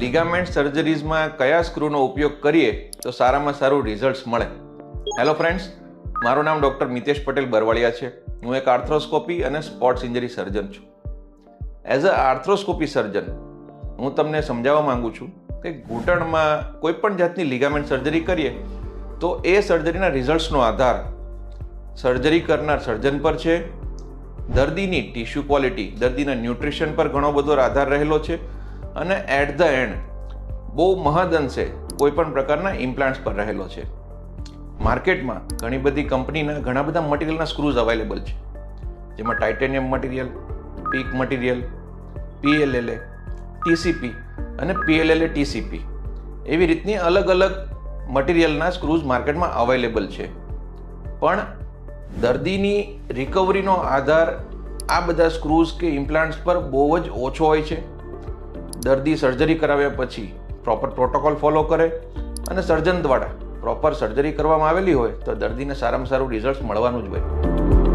Ligament સર્જરીઝમાં કયા સ્ક્રૂનો ઉપયોગ કરીએ તો સારામાં સારું રિઝલ્ટ્સ મળે. હેલો ફ્રેન્ડ્સ, મારું નામ ડૉક્ટર મિતેશ પટેલ બરવાળિયા છે. હું એક આર્થ્રોસ્કોપી અને સ્પોર્ટ્સ ઇન્જરી સર્જન છું. એઝ અ આર્થ્રોસ્કોપી સર્જન હું તમને સમજાવવા માંગુ છું કે ઘૂંટણમાં કોઈ પણ જાતની લિગામેન્ટ સર્જરી કરીએ તો એ સર્જરીના રિઝલ્ટ્સનો આધાર સર્જરી કરનાર સર્જન પર છે, દર્દીની ટિશ્યુ ક્વોલિટી, દર્દીના ન્યુટ્રિશન પર ઘણો બધો આધાર રહેલો છે અને એટ ધ એન્ડ બહુ મહદઅંશે કોઈ પણ પ્રકારના ઇમ્પ્લાન્ટ્સ પર રહેલો છે. માર્કેટમાં ઘણી બધી કંપનીના ઘણા બધા મટીરિયલના સ્ક્રૂઝ અવેલેબલ છે, જેમાં titanium material, peak material, PLLA, TCP અને PLLA TCP એવી રીતની અલગ અલગ મટીરિયલના સ્ક્રૂઝ માર્કેટમાં અવેલેબલ છે. પણ દર્દીની રિકવરીનો આધાર આ બધા સ્ક્રૂઝ કે ઇમ્પ્લાન્ટ્સ પર બહુ જ ઓછો હોય છે. દર્દી સર્જરી કરાવ્યા પછી પ્રોપર પ્રોટોકોલ ફોલો કરે અને સર્જન દ્વારા પ્રોપર સર્જરી કરવામાં આવેલી હોય તો દર્દીને સારામાં સારું રિઝલ્ટ મળવાનું જ હોય.